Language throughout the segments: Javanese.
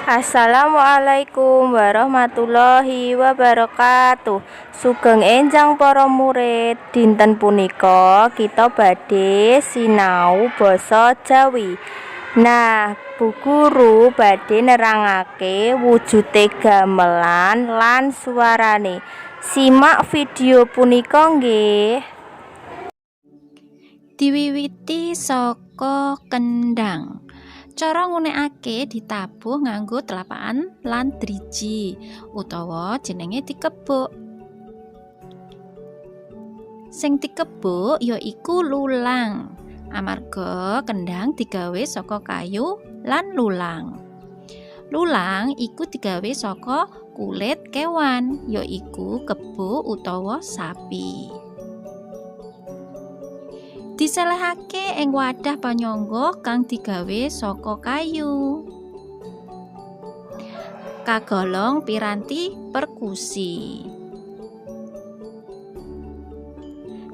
Assalamualaikum warahmatullahi wabarakatuh. Sugeng enjang para murid, dinten punika kita badhe sinau basa Jawi. Nah, Bu Guru badhe nerangake wujude gamelan lan suarane. Simak video punika nggih. Diwiwiti saka kendhang. Cara ngunekake ditabuh nganggo telapakan lan driji utawa jenenge dikebuk. Sing dikebuk ya iku lulang. Amarga kendhang digawe saka kayu lan lulang. Lulang iku digawe saka kulit kewan, ya iku kebo utawa sapi. Diselehake ing wadah panyangga kang digawe saka kayu. Kagolong piranti perkusi.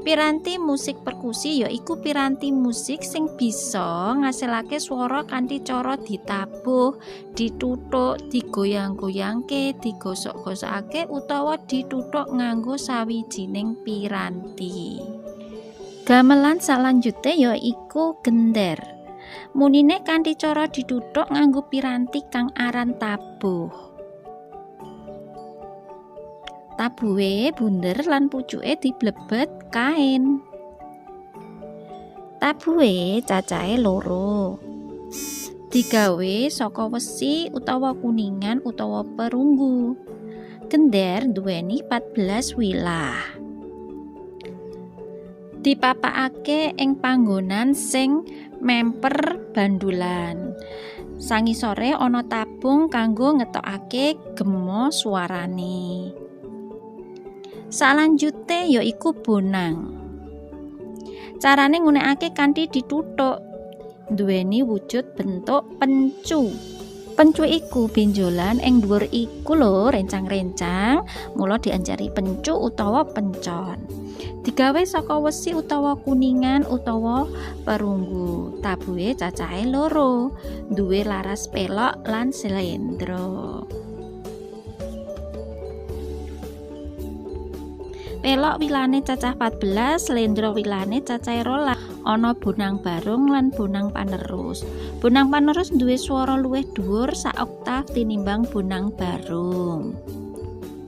Piranti musik perkusi ya iku piranti musik sing bisa ngasilake swara kanthi cara ditabuh, dituthuk, digoyang-goyangke, digosok-gosokake utawa dituthuk nganggo sawijining piranti. Gamelan salanjute ya iku gender. Munine kanthi cara dituthuk nganggo piranti kang aran tabuh. Tabuhe bunder lan pucuke diblebet kain. Tabuhe cacahe loro. Digawe saka wesi utawa kuningan utawa perunggu. Gender duweni 14 wilah. Dipapakake ing panggonan sing memper bandulan. Sangisore ana tabung kanggo ngetokake gema suarane. Salanjute ya iku bonang. Carane ngunekake kanthi dituthuk. Duweni wujud bentuk pencu. Pencu iku benjolan ing dhuwur iku lho rencang-rencang, mula diancari pencu utawa pencon. Digawe saka wesi utawa kuningan utawa perunggu. Tabuhe cacahe loro, duwe laras pelok lan slendra. Pelok wilane cacah 14, slendra wilane cacahe 12. Ana bonang barung lan bonang panerus. Bonang panerus duwe swara luwih dhuwur sak oktav tinimbang bonang barung.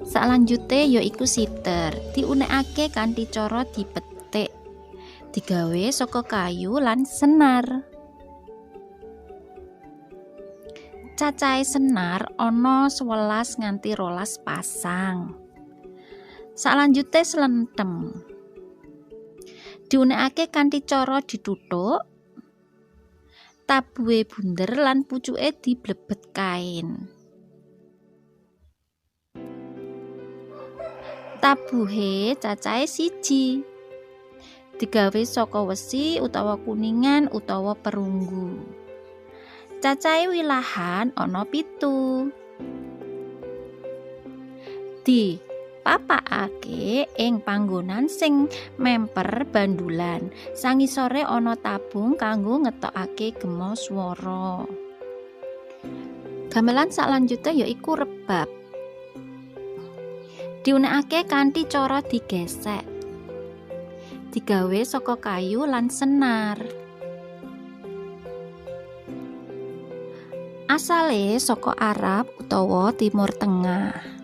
Salanjute ya iku siter. Diunekake kanthi cara dipetik. Digawe saka kayu lan senar. Cacahe senar ana 11 nganti 12 pasang. Salanjute slentem. Diunekake kanthi cara dituthuk. Tabuhe bunder lan pucuke diblebet kain. Tabuhe cacahe siji. Digawe saka wesi utawa kuningan utawa perunggu. Cacahe wilahan ana 7. Papakake ing panggonan sing memper bandulan. Sangisore ana tabung kanggo ngetokake gema swara. Gamelan salanjute ya iku rebab. Diunekake kanthi cara digesek. Digawe saka kayu lan senar. Asale saka Arab utawa Timur Tengah.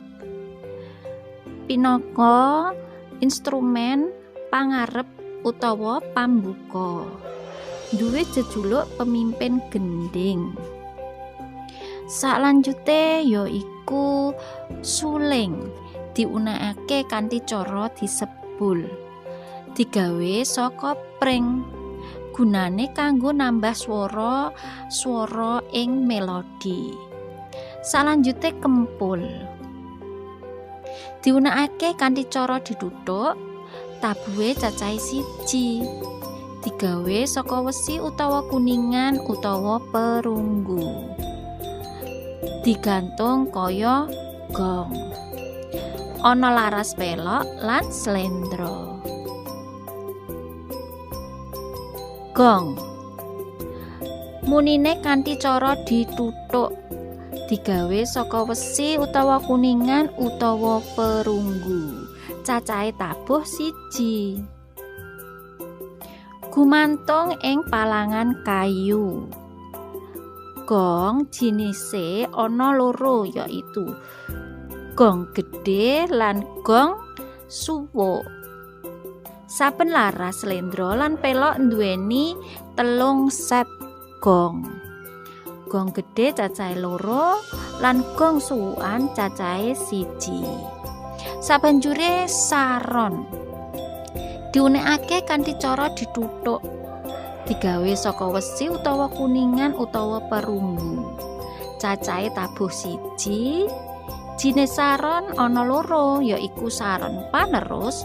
Pinaka instrumen pangarep utawa pambuka. Duwe jejuluk pemimpin gending. Salanjute ya iku suling. Diunekake kanthi cara disebul. Digawe saka pring. Gunane kanggo nambah swara ing melodi. Salanjute kempul. Diunekake kanthi cara dituthuk. Tabuhe cacahe siji. Digawe saka wesi utawa kuningan utawa perunggu. Digantung kaya gong. Ana laras pelok lan slendra. Gong munine kanthi cara dituthuk. digawe saka wesi utawa kuningan utawa perunggu. Cacahe tabuh 1. Gumantung ing palangan kayu. Gong jinise ana 2 yaitu gong gedhe lan gong suwuk. Saben laras slendra lan pelok nduweni 3 set gong. Gong gedhe cacahe 2 lan gong suwukan cacahe 1. Sabanjure saron diunekake kanthi cara dituthuk, digawe saka wesi utawa kuningan utawa perunggu. Cacahe tabuh 1. Jinis saron ana 2 yaiku saron panerus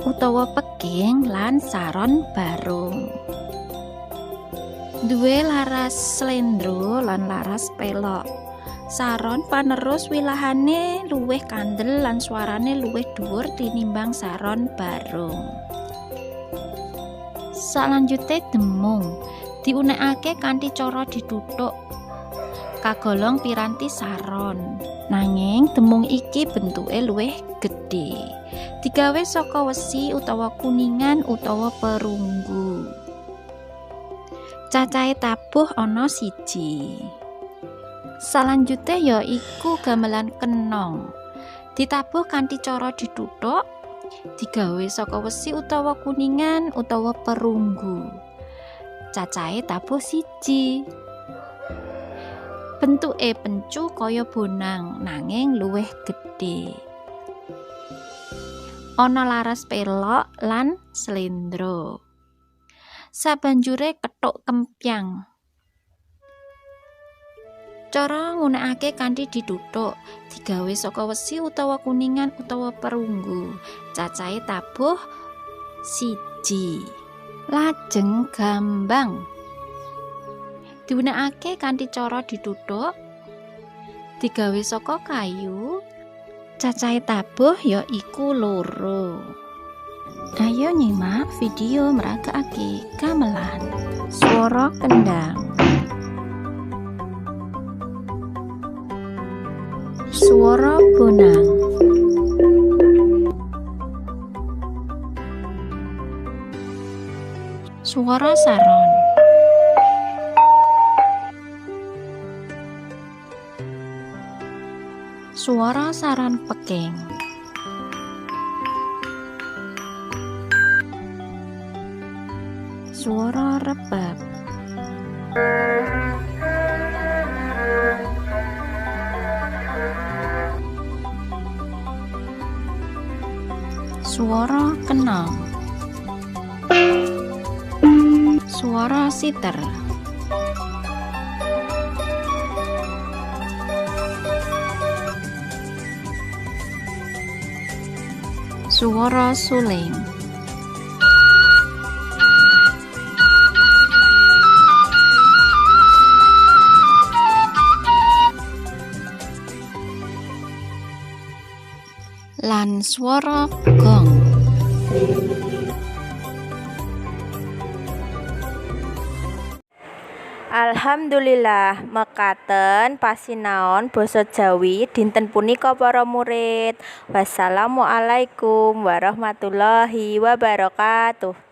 utawa peking lan saron barung. Duwe laras slendro lan laras pelok. Saron panerus wilahane luwih kandel lan suarane luwih dhuwur tinimbang saron barung. Salanjute demung diunekake kanthi cara dituthuk, kagolong piranti saron. Nanging demung iki bentuke luwih gedhe, digawe saka wesi utawa kuningan utawa perunggu. Cacahe tabuh ana 1. Salanjute ya iku gamelan kenong. Ditabuh kanthi cara dituthuk, digawe saka wesi utawa kuningan utawa perunggu. Cacahe tabuh 1. Bentuke pencu kaya bonang nanging luwih gedhe. Ana laras pelok lan slendra. Sabanjure kethuk kempyang. Cara nggunakake kanthi dituthuk, digawe saka wesi utawa kuningan utawa perunggu. Cacahe tabuh 1. Lajeng gambang digunakake kanthi cara dituthuk, digawe saka kayu. Cacahe tabuh ya iku 2. Ayo nyimak video meragakake gamelan swara kendang. Swara bonang. Swara saron. Swara saron peking. Swara rebab. Swara kenong. Swara siter. Swara suling. Lan swara gong. Alhamdulillah mekaten pasinaon basa Jawi dinten punika para murid. Wassalamualaikum warahmatullahi wabarakatuh.